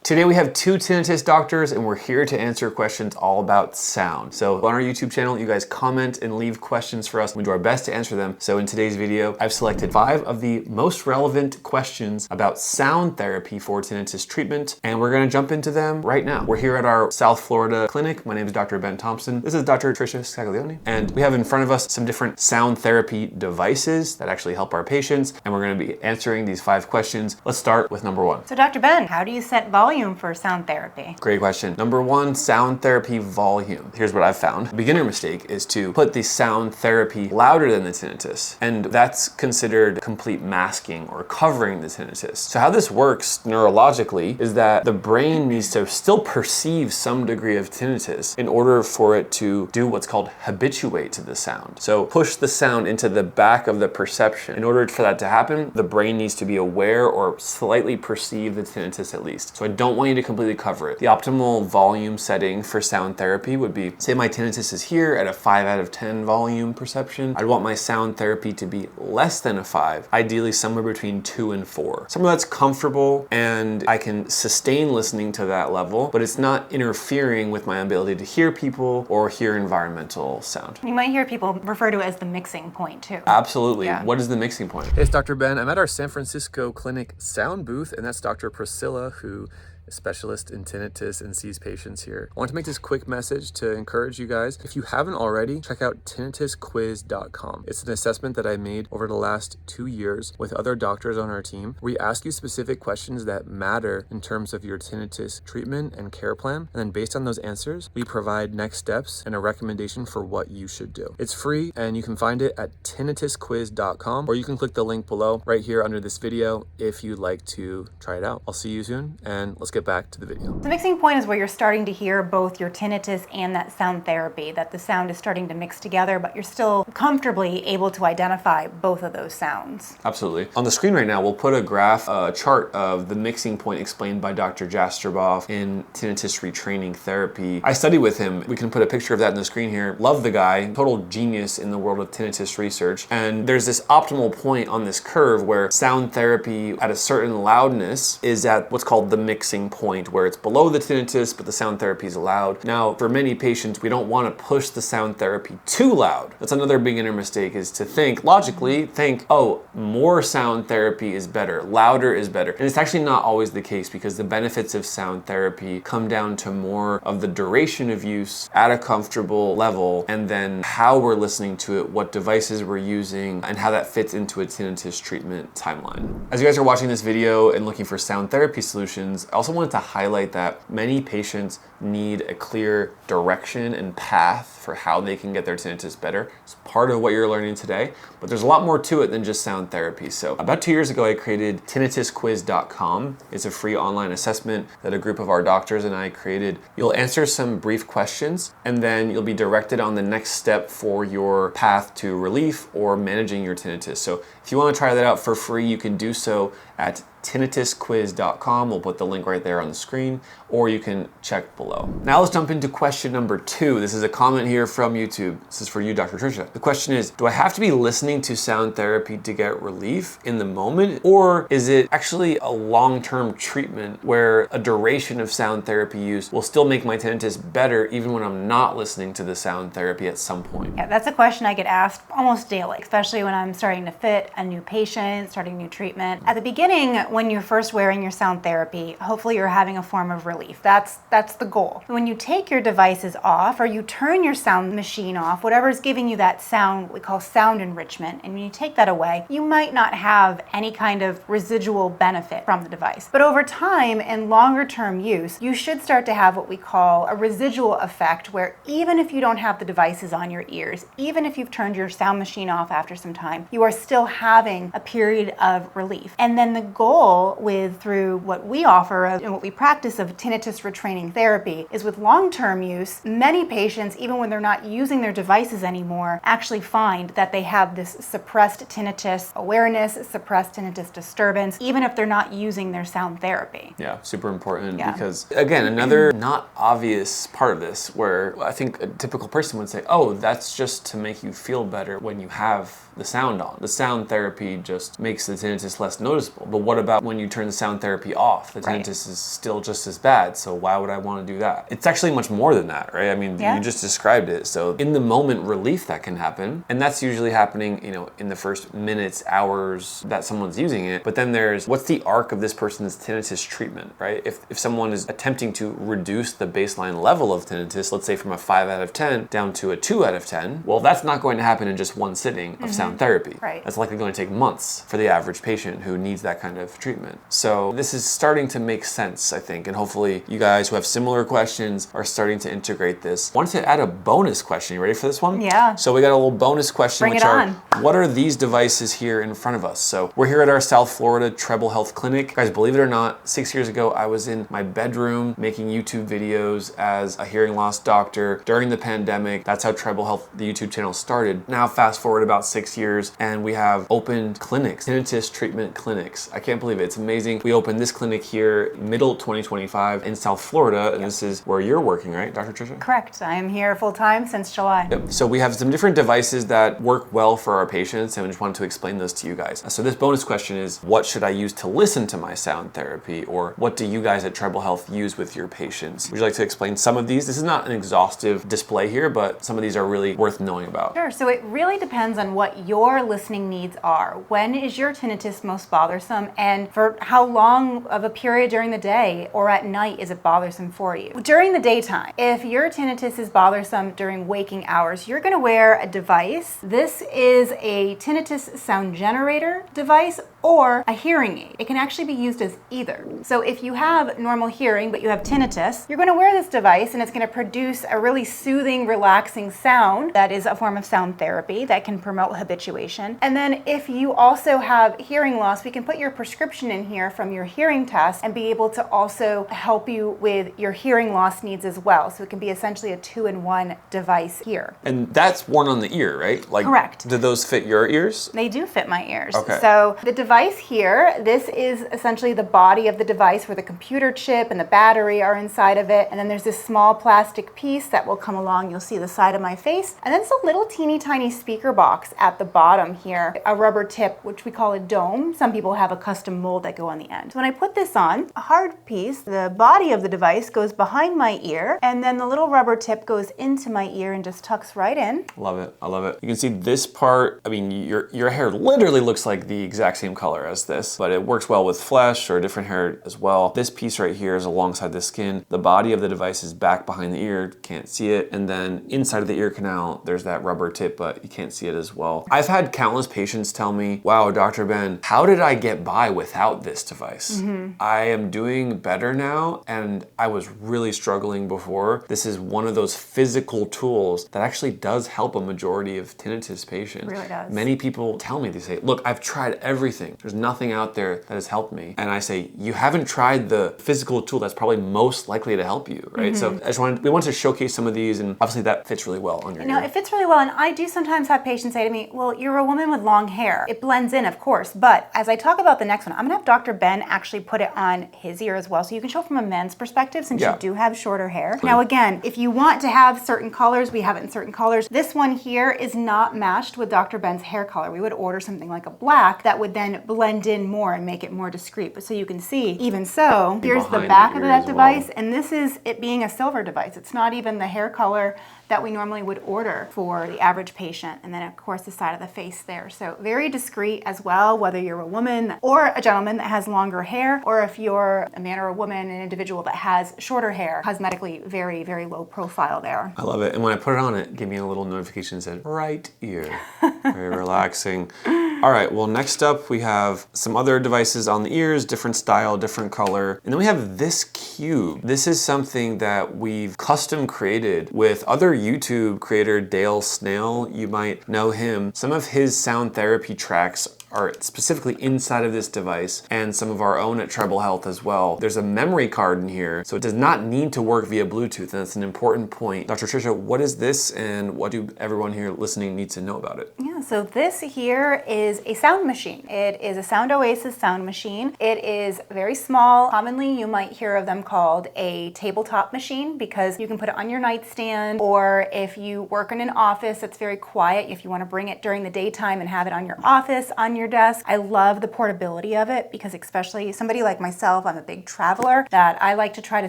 Today we have two tinnitus doctors and we're here to answer questions all about sound. So on our YouTube channel, you guys comment and leave questions for us. We do our best to answer them. So in today's video, I've selected 5 of the most relevant questions about sound therapy for tinnitus treatment, and we're gonna jump into them right now. We're here at our South Florida clinic. My name is Dr. Ben Thompson. This is Dr. Tricia Scaglione, and we have in front of us some different sound therapy devices that actually help our patients, and we're gonna be answering these 5 questions. Let's start with number 1. So Dr. Ben, how do you set volume for sound therapy? Great question. Number 1, sound therapy volume. Here's what I've found. A beginner mistake is to put the sound therapy louder than the tinnitus, and that's considered complete masking or covering the tinnitus. So how this works neurologically is that the brain needs to still perceive some degree of tinnitus in order for it to do what's called habituate to the sound. So push the sound into the back of the perception. In order for that to happen, the brain needs to be aware or slightly perceive the tinnitus at least. So I don't want you to completely cover it. The optimal volume setting for sound therapy would be, say my tinnitus is here at a 5 out of 10 volume perception. I'd want my sound therapy to be less than a 5, ideally somewhere between 2 and 4. Somewhere that's comfortable and I can sustain listening to that level, but it's not interfering with my ability to hear people or hear environmental sound. You might hear people refer to it as the mixing point too. Absolutely. Yeah. What is the mixing point? Hey, it's Dr. Ben. I'm at our San Francisco clinic sound booth, and that's Dr. Priscilla, who a specialist in tinnitus and sees patients here. I want to make this quick message to encourage you guys. If you haven't already, check out tinnitusquiz.com. It's an assessment that I made over the last 2 years with other doctors on our team. We ask you specific questions that matter in terms of your tinnitus treatment and care plan. And then based on those answers, we provide next steps and a recommendation for what you should do. It's free and you can find it at tinnitusquiz.com, or you can click the link below right here under this video if you'd like to try it out. I'll see you soon, and let's get back to the video. The mixing point is where you're starting to hear both your tinnitus and that sound therapy, that the sound is starting to mix together, but you're still comfortably able to identify both of those sounds. Absolutely. On the screen right now, we'll put a graph, a chart of the mixing point explained by Dr. Jastroboff in tinnitus retraining therapy. I study with him. We can put a picture of that on the screen here. Love the guy, total genius in the world of tinnitus research. And there's this optimal point on this curve where sound therapy at a certain loudness is at what's called the mixing point, where it's below the tinnitus, but the sound therapy is loud. Now, for many patients, we don't want to push the sound therapy too loud. That's another beginner mistake, is to logically think, oh, more sound therapy is better, louder is better. And it's actually not always the case, because the benefits of sound therapy come down to more of the duration of use at a comfortable level, and then how we're listening to it, what devices we're using, and how that fits into a tinnitus treatment timeline. As you guys are watching this video and looking for sound therapy solutions, I also wanted to highlight that many patients need a clear direction and path for how they can get their tinnitus better. It's part of what you're learning today, but there's a lot more to it than just sound therapy. So about 2 years ago, I created tinnitusquiz.com. It's a free online assessment that a group of our doctors and I created. You'll answer some brief questions, and then you'll be directed on the next step for your path to relief or managing your tinnitus. So if you want to try that out for free, you can do so at tinnitusquiz.com. We'll put the link right there on the screen, or you can check below. Now let's jump into question number 2. This is a comment here from YouTube. This is for you, Dr. Tricia. The question is, do I have to be listening to sound therapy to get relief in the moment, or is it actually a long-term treatment where a duration of sound therapy use will still make my tinnitus better even when I'm not listening to the sound therapy at some point? Yeah, that's a question I get asked almost daily, especially when I'm starting to fit a new patient, starting new treatment. At the beginning, when you're first wearing your sound therapy, hopefully you're having a form of relief. That's the goal. When you take your devices off, or you turn your sound machine off, whatever is giving you that sound, what we call sound enrichment, and when you take that away, you might not have any kind of residual benefit from the device. But over time and longer term use, you should start to have what we call a residual effect, where even if you don't have the devices on your ears, even if you've turned your sound machine off after some time, you are still having a period of relief. And then the goal through what we offer and what we practice of tinnitus retraining therapy is, with long-term use, many patients, even when they're not using their devices anymore, actually find that they have this suppressed tinnitus awareness, suppressed tinnitus disturbance, even if they're not using their sound therapy. Yeah, super important, because again, another not obvious part of this, where I think a typical person would say, oh, that's just to make you feel better when you have the sound on. The sound therapy just makes the tinnitus less noticeable. But what about about when you turn the sound therapy off? The tinnitus is still just as bad, so why would I want to do that? It's actually much more than that, right? I mean, you just described it. So in the moment relief that can happen, and that's usually happening, in the first minutes, hours that someone's using it. But then there's what's the arc of this person's tinnitus treatment, right? If someone is attempting to reduce the baseline level of tinnitus, let's say from a 5 out of 10 down to a 2 out of 10, well, that's not going to happen in just one sitting of sound therapy. Right. That's likely going to take months for the average patient who needs that kind of treatment. So this is starting to make sense, I think, and hopefully you guys who have similar questions are starting to integrate this. I wanted to add a bonus question. You ready for this one? Yeah. So we got a little bonus question, Bring it on. What are these devices here in front of us? So we're here at our South Florida Treble Health Clinic. Guys, believe it or not, 6 years ago, I was in my bedroom making YouTube videos as a hearing loss doctor during the pandemic. That's how Treble Health, the YouTube channel, started. Now fast forward about 6 years and we have opened clinics, tinnitus treatment clinics. I can't believe it. It's amazing. We opened this clinic here middle 2025 in South Florida, and this is where you're working, right, Dr. Tricia? Correct. I am here full time since July. Yep. So we have some different devices that work well for our patients, and we just wanted to explain those to you guys. So this bonus question is, what should I use to listen to my sound therapy, or what do you guys at Treble Health use with your patients? Would you like to explain some of these? This is not an exhaustive display here, but some of these are really worth knowing about. Sure. So it really depends on what your listening needs are. When is your tinnitus most bothersome, and for how long of a period during the day or at night is it bothersome for you? During the daytime, if your tinnitus is bothersome during waking hours, you're going to wear a device. This is a tinnitus sound generator device or a hearing aid. It can actually be used as either. So if you have normal hearing but you have tinnitus, you're going to wear this device and it's going to produce a really soothing, relaxing sound that is a form of sound therapy that can promote habituation. And then if you also have hearing loss, we can put your prescription in here from your hearing test and be able to also help you with your hearing loss needs as well. So it can be essentially a 2-in-1 device here. And that's worn on the ear, right? Correct. Do those fit your ears? They do fit my ears. Okay. So the device here, this is essentially the body of the device where the computer chip and the battery are inside of it. And then there's this small plastic piece that will come along. You'll see the side of my face. And then it's a little teeny tiny speaker box at the bottom here, a rubber tip, which we call a dome. Some people have a custom mold that go on the end. So when I put this on, a hard piece, the body of the device goes behind my ear, and then the little rubber tip goes into my ear and just tucks right in. Love it. I love it. You can see this part, I mean, your hair literally looks like the exact same color as this, but it works well with flesh or different hair as well. This piece right here is alongside the skin. The body of the device is back behind the ear, can't see it. And then inside of the ear canal, there's that rubber tip, but you can't see it as well. I've had countless patients tell me, wow, Dr. Ben, how did I get by without this device? I am doing better now, and I was really struggling before. This is one of those physical tools that actually does help a majority of tinnitus patients. It really does. Many people tell me, they say, look, I've tried everything. There's nothing out there that has helped me. And I say, you haven't tried the physical tool that's probably most likely to help you, right? So we wanted to showcase some of these, and obviously that fits really well on your ear. It fits really well, and I do sometimes have patients say to me, well, you're a woman with long hair. It blends in, of course, but as I talk about the next one, I'm gonna have Dr. Ben actually put it on his ear as well, so you can show from a men's perspective since you do have shorter hair. Now again, if you want to have certain colors, we have it in certain colors. This one here is not matched with Dr. Ben's hair color. We would order something like a black that would then blend in more and make it more discreet. But so you can see, even so, here's the back of that device, and this is it being a silver device. It's not even the hair color that we normally would order for the average patient. And then of course the side of the face there. So very discreet as well, whether you're a woman or a gentleman that has longer hair, or if you're a man or a woman, an individual that has shorter hair, cosmetically very, very low profile there. I love it. And when I put it on, it gave me a little notification that said, right ear. Very relaxing. All right, well, next up we have some other devices on the ears, different style, different color. And then we have this cube. This is something that we've custom created with other YouTube creator, Dale Snail. You might know him. Some of his sound therapy tracks are specifically inside of this device, and some of our own at Treble Health as well. There's a memory card in here, so it does not need to work via Bluetooth, and that's an important point. Dr. Tricia, what is this, and what do everyone here listening need to know about it? Yeah, so this here is a sound machine. It is a Sound Oasis sound machine. It is very small. Commonly, you might hear of them called a tabletop machine because you can put it on your nightstand, or if you work in an office that's very quiet, if you want to bring it during the daytime and have it on your office, on your your desk. I love the portability of it because especially somebody like myself, I'm a big traveler, that I like to try to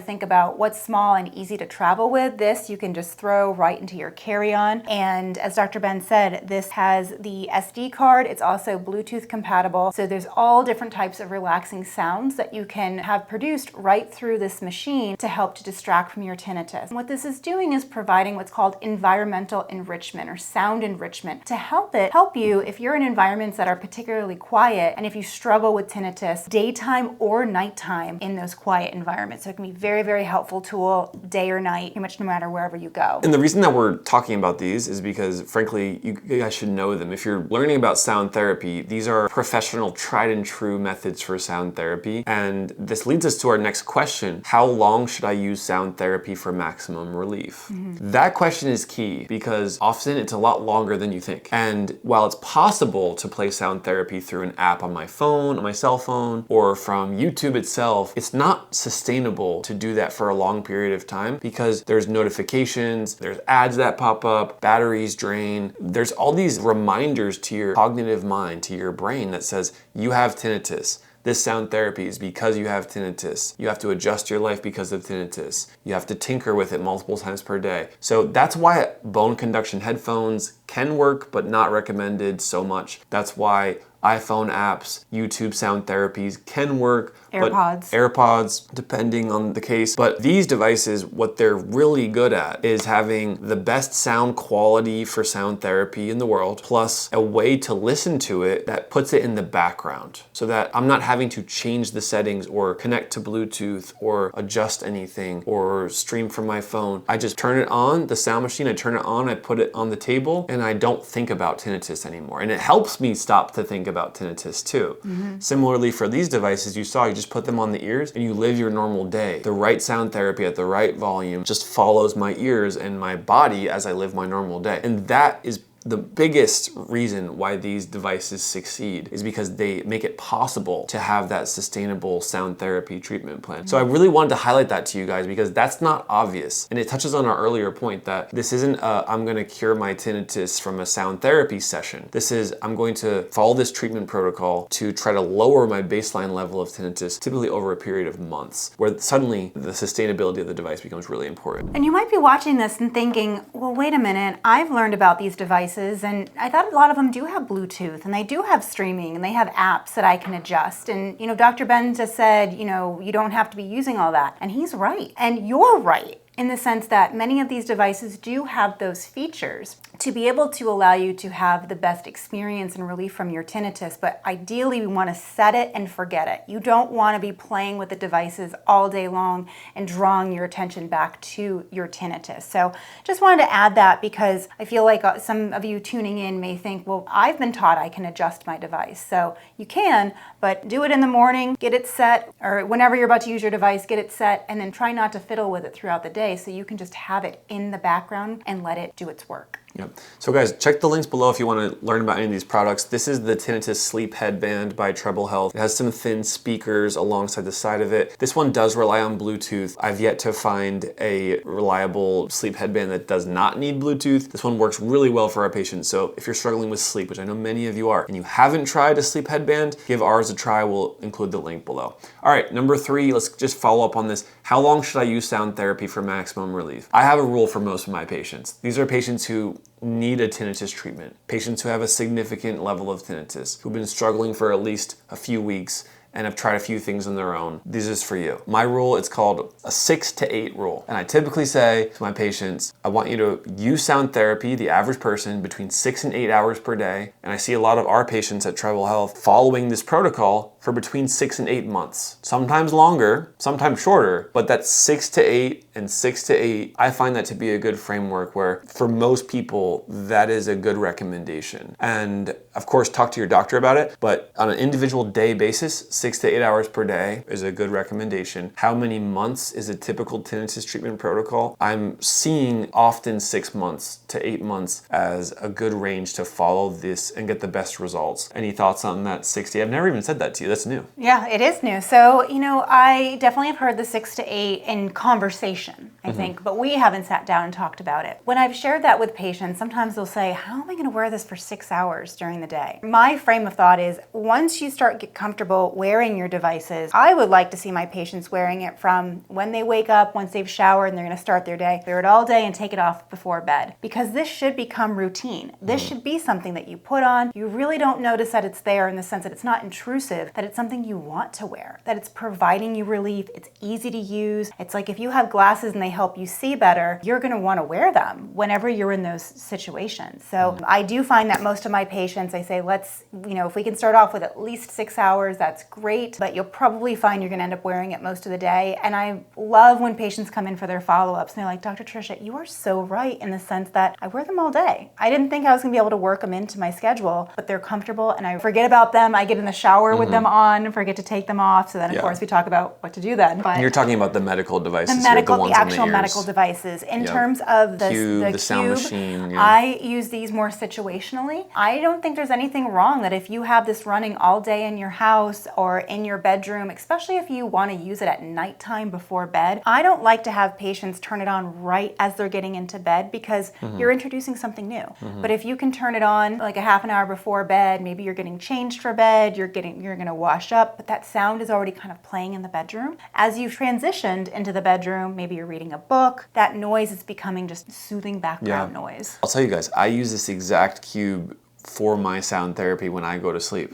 think about what's small and easy to travel with. This you can just throw right into your carry-on. And as Dr. Ben said, this has the SD card. It's also Bluetooth compatible. So there's all different types of relaxing sounds that you can have produced right through this machine to help to distract from your tinnitus. And what this is doing is providing what's called environmental enrichment or sound enrichment to help you if you're in environments that are particularly quiet and if you struggle with tinnitus daytime or nighttime in those quiet environments. So it can be very, very helpful tool day or night, pretty much no matter wherever you go. And the reason that we're talking about these is because, frankly, you guys should know them. If you're learning about sound therapy, these are professional, tried and true methods for sound therapy. And this leads us to our next question. How long should I use sound therapy for maximum relief? That question is key because often it's a lot longer than you think. And while it's possible to play sound therapy through an app on my phone, on my cell phone, or from YouTube itself, it's not sustainable to do that for a long period of time because there's notifications, there's ads that pop up, batteries drain. There's all these reminders to your cognitive mind, to your brain that says you have tinnitus. This sound therapy is because you have tinnitus. You have to adjust your life because of tinnitus. You have to tinker with it multiple times per day. So that's why bone conduction headphones can work, but not recommended so much. That's why iPhone apps, YouTube sound therapies can work. AirPods, depending on the case. But these devices, what they're really good at is having the best sound quality for sound therapy in the world, plus a way to listen to it that puts it in the background so that I'm not having to change the settings or connect to Bluetooth or adjust anything or stream from my phone. I just turn it on, the sound machine, I turn it on, I put it on the table, and I don't think about tinnitus anymore. And it helps me stop to think about tinnitus too. Similarly for these devices, you just put them on the ears and you live your normal day. The right sound therapy at the right volume just follows my ears and my body as I live my normal day. And that is the biggest reason why these devices succeed is because they make it possible to have that sustainable sound therapy treatment plan. So I really wanted to highlight that to you guys because that's not obvious. And it touches on our earlier point that this isn't I'm gonna cure my tinnitus from a sound therapy session. This is, I'm going to follow this treatment protocol to try to lower my baseline level of tinnitus, typically over a period of months, where suddenly the sustainability of the device becomes really important. And you might be watching this and thinking, well, wait a minute, I've learned about these devices and I thought a lot of them do have Bluetooth and they do have streaming and they have apps that I can adjust. And, Dr. Ben just said, you don't have to be using all that. And he's right. And you're right in the sense that many of these devices do have those features to be able to allow you to have the best experience and relief from your tinnitus. But ideally, we want to set it and forget it. You don't want to be playing with the devices all day long and drawing your attention back to your tinnitus. So just wanted to add that because I feel like some of you tuning in may think, well, I've been taught I can adjust my device. So you can, but do it in the morning, get it set, or whenever you're about to use your device, get it set, and then try not to fiddle with it throughout the day so you can just have it in the background and let it do its work. Yep. So guys, check the links below if you want to learn about any of these products. This is the Tinnitus Sleep Headband by Treble Health. It has some thin speakers alongside the side of it. This one does rely on Bluetooth. I've yet to find a reliable sleep headband that does not need Bluetooth. This one works really well for our patients. So if you're struggling with sleep, which I know many of you are, and you haven't tried a sleep headband, give ours a try. We'll include the link below. All right, number 3, let's just follow up on this. How long should I use sound therapy for maximum relief? I have a rule for most of my patients. These are patients who need a tinnitus treatment. Patients who have a significant level of tinnitus, who've been struggling for at least a few weeks and have tried a few things on their own. This is for you. My rule, it's called a 6 to 8 rule. And I typically say to my patients, I want you to use sound therapy, the average person, between 6 and 8 hours per day. And I see a lot of our patients at Treble Health following this protocol for between 6 and 8 months. Sometimes longer, sometimes shorter, but that's 6 to 8 and 6 to 8. I find that to be a good framework where for most people, that is a good recommendation. And of course, talk to your doctor about it, but on an individual day basis, 6 to 8 hours per day is a good recommendation. How many months is a typical tinnitus treatment protocol? I'm seeing often 6 months to 8 months as a good range to follow this and get the best results. Any thoughts on that 60? I've never even said that to you. That's new. Yeah, it is new. So, I definitely have heard the 6 to 8 in conversation, I think, but we haven't sat down and talked about it. When I've shared that with patients, sometimes they'll say, how am I going to wear this for 6 hours during the day? My frame of thought is once you start get comfortable wearing your devices, I would like to see my patients wearing it from when they wake up, once they've showered and they're going to start their day, wear it all day and take it off before bed. Because this should become routine. This should be something that you put on. You really don't notice that it's there in the sense that it's not intrusive, that it's something you want to wear, that it's providing you relief, it's easy to use. It's like if you have glasses and they help you see better, you're going to want to wear them whenever you're in those situations. So I do find that most of my patients, I say, let's, if we can start off with at least 6 hours, that's great, but you'll probably find you're going to end up wearing it most of the day. And I love when patients come in for their follow-ups and they're like, Dr. Tricia, you are so right in the sense that I wear them all day. I didn't think I was going to be able to work them into my schedule, but they're comfortable and I forget about them. I get in the shower with them on, forget to take them off. So then of course we talk about what to do then. But you're talking about the medical devices, the ones actual in the ears. Medical devices. In terms of the sound machine. Yeah. I use these more situationally. I don't think there's anything wrong that if you have this running all day in your house or in your bedroom, especially if you want to use it at nighttime before bed. I don't like to have patients turn it on right as they're getting into bed because you're introducing something new. But if you can turn it on like a half an hour before bed, maybe you're getting changed for bed, you're going to wash up, but that sound is already kind of playing in the bedroom. As you've transitioned into the bedroom, maybe you're reading a book, that noise is becoming just soothing background noise. I'll tell you guys, I use this exact cube for my sound therapy when I go to sleep.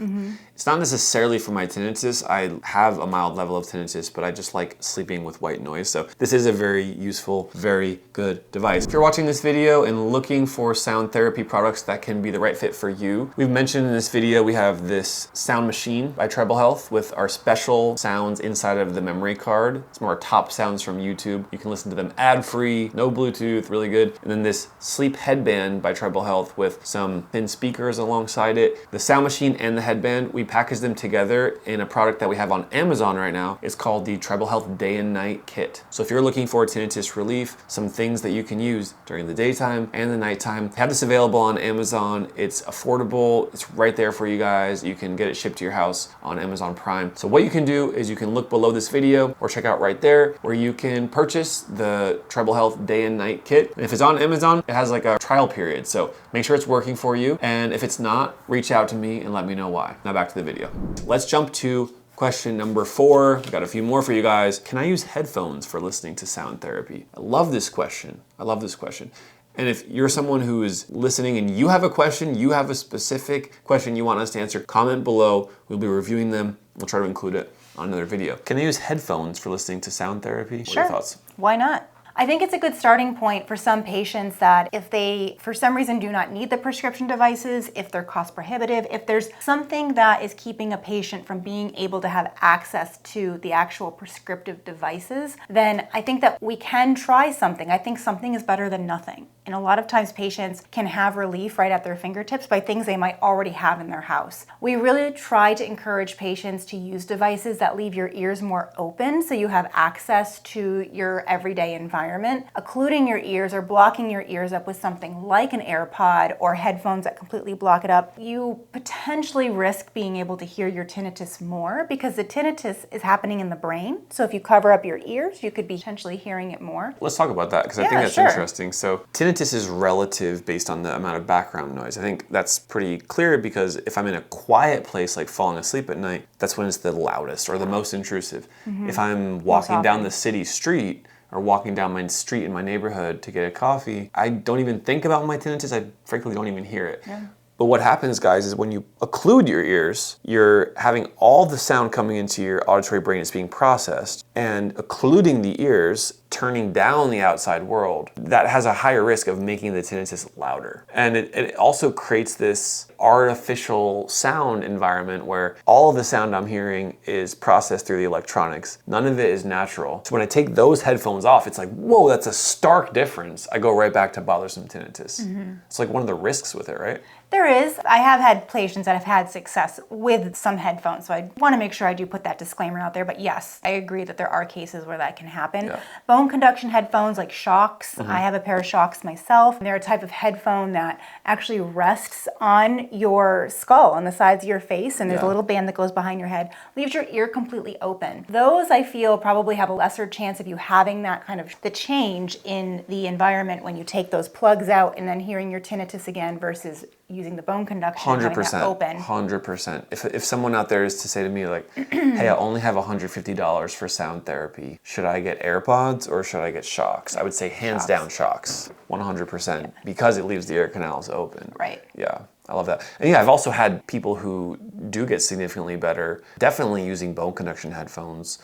It's not necessarily for my tinnitus. I have a mild level of tinnitus, but I just like sleeping with white noise. So this is a very useful, very good device. If you're watching this video and looking for sound therapy products that can be the right fit for you, we've mentioned in this video, we have this sound machine by Treble Health with our special sounds inside of the memory card. It's more top sounds from YouTube. You can listen to them ad-free, no Bluetooth, really good. And then this sleep headband by Treble Health with some thin speakers alongside it. The sound machine and the headband, we package them together in a product that we have on Amazon right now. It's called the Treble Health Day and Night Kit. So if you're looking for tinnitus relief, some things that you can use during the daytime and the nighttime, have this available on Amazon. It's affordable. It's right there for you guys. You can get it shipped to your house on Amazon Prime. So what you can do is you can look below this video or check out right there where you can purchase the Treble Health Day and Night Kit. And if it's on Amazon, it has like a trial period. So make sure it's working for you. And if it's not, reach out to me and let me know why. Now back to the video. Let's jump to question number 4. We've got a few more for you guys. Can I use headphones for listening to sound therapy? I love this question. And if you're someone who is listening and you have a question, you have a specific question you want us to answer, comment below. We'll be reviewing them. We'll try to include it on another video. Can I use headphones for listening to sound therapy? What are your thoughts? Why not? I think it's a good starting point for some patients that if they, for some reason, do not need the prescription devices, if they're cost prohibitive, if there's something that is keeping a patient from being able to have access to the actual prescriptive devices, then I think that we can try something. I think something is better than nothing. And a lot of times patients can have relief right at their fingertips by things they might already have in their house. We really try to encourage patients to use devices that leave your ears more open so you have access to your everyday environment. Occluding your ears or blocking your ears up with something like an AirPod or headphones that completely block it up, you potentially risk being able to hear your tinnitus more because the tinnitus is happening in the brain. So if you cover up your ears, you could be potentially hearing it more. Let's talk about that because I think that's interesting. So tinnitus is relative based on the amount of background noise. I think that's pretty clear because if I'm in a quiet place like falling asleep at night, that's when it's the loudest or the most intrusive. If I'm walking down the city street or walking down my street in my neighborhood to get a coffee, I don't even think about my tinnitus. I frankly don't even hear it. But what happens, guys, is when you occlude your ears, you're having all the sound coming into your auditory brain is being processed, and occluding the ears turning down the outside world, that has a higher risk of making the tinnitus louder. And it also creates this artificial sound environment where all of the sound I'm hearing is processed through the electronics. None of it is natural. So when I take those headphones off, it's like, whoa, that's a stark difference. I go right back to bothersome tinnitus. It's like one of the risks with it, right? There is. I have had patients that have had success with some headphones, so I want to make sure I do put that disclaimer out there. But yes, I agree that there are cases where that can happen. Yeah. Bone conduction headphones like Shocks, I have a pair of Shocks myself. They're a type of headphone that actually rests on your skull, on the sides of your face, and there's a little band that goes behind your head, leaves your ear completely open. Those, I feel, probably have a lesser chance of you having that kind of the change in the environment when you take those plugs out and then hearing your tinnitus again versus using the bone conduction and having that open. 100%. If someone out there is to say to me like, hey, I only have $150 for sound therapy, should I get AirPods or should I get Shocks? I would say hands down Shocks, 100%, because it leaves the ear canals open. Right. Yeah. I love that. And yeah, I've also had people who do get significantly better, definitely using bone conduction headphones,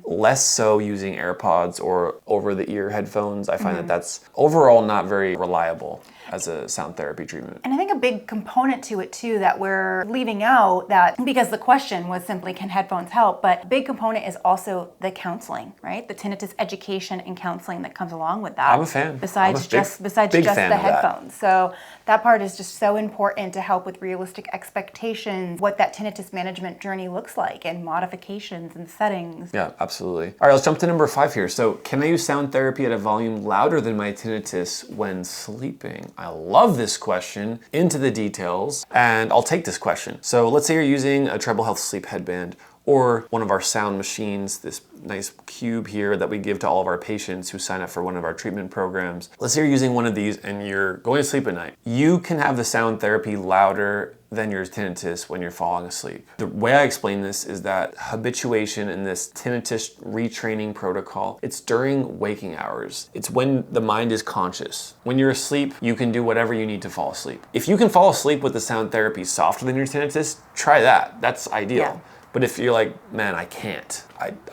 less so using AirPods or over-the-ear headphones. I find that that's overall not very reliable as a sound therapy treatment. And I think a big component to it too that we're leaving out, that because the question was simply can headphones help, but a big component is also the counseling, right? The tinnitus education and counseling that comes along with that. I'm a fan. Besides just the headphones. So that part is just so important to help with realistic expectations, what that tinnitus management journey looks like, and modifications and settings. Yeah, absolutely. All right, let's jump to number 5 here. So, can I use sound therapy at a volume louder than my tinnitus when sleeping? I love this question. Into the details, and I'll take this question. So, let's say you're using a Treble Health sleep headband or one of our sound machines, this nice cube here that we give to all of our patients who sign up for one of our treatment programs. Let's say you're using one of these and you're going to sleep at night. You can have the sound therapy louder than your tinnitus when you're falling asleep. The way I explain this is that habituation in this tinnitus retraining protocol, it's during waking hours. It's when the mind is conscious. When you're asleep, you can do whatever you need to fall asleep. If you can fall asleep with the sound therapy softer than your tinnitus, try that. That's ideal. Yeah. But if you're like, man, I can't,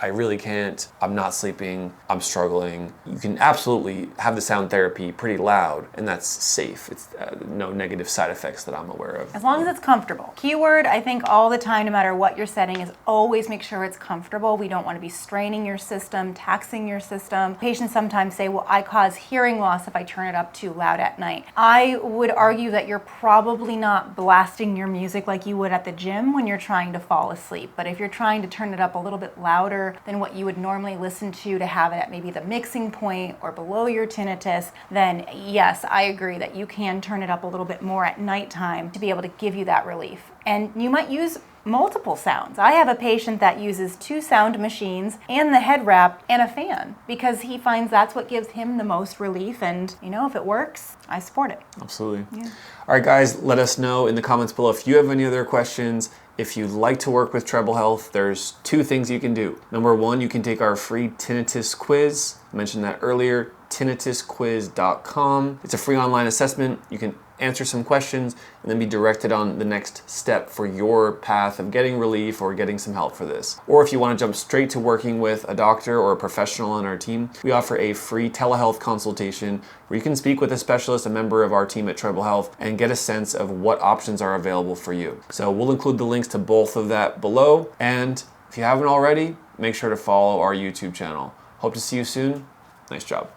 I really can't, I'm not sleeping, I'm struggling, you can absolutely have the sound therapy pretty loud, and that's safe. It's no negative side effects that I'm aware of. As long as it's comfortable. Keyword, I think all the time, no matter what your setting is, always make sure it's comfortable. We don't want to be straining your system, taxing your system. Patients sometimes say, well, I cause hearing loss if I turn it up too loud at night. I would argue that you're probably not blasting your music like you would at the gym when you're trying to fall asleep. But if you're trying to turn it up a little bit louder than what you would normally listen to have it at maybe the mixing point or below your tinnitus, then yes, I agree that you can turn it up a little bit more at nighttime to be able to give you that relief. And you might use multiple sounds. I have a patient that uses 2 sound machines and the head wrap and a fan because he finds that's what gives him the most relief, and if it works, I support it. Absolutely. Yeah. All right, guys, let us know in the comments below if you have any other questions. If you'd like to work with Treble Health, there's 2 things you can do. Number 1, you can take our free tinnitus quiz. I mentioned that earlier, tinnitusquiz.com. It's a free online assessment. You can answer some questions and then be directed on the next step for your path of getting relief or getting some help for this. Or if you want to jump straight to working with a doctor or a professional on our team, we offer a free telehealth consultation where you can speak with a specialist, a member of our team at Treble Health, and get a sense of what options are available for you. So we'll include the links to both of that below. And if you haven't already, make sure to follow our YouTube channel. Hope to see you soon. Nice job.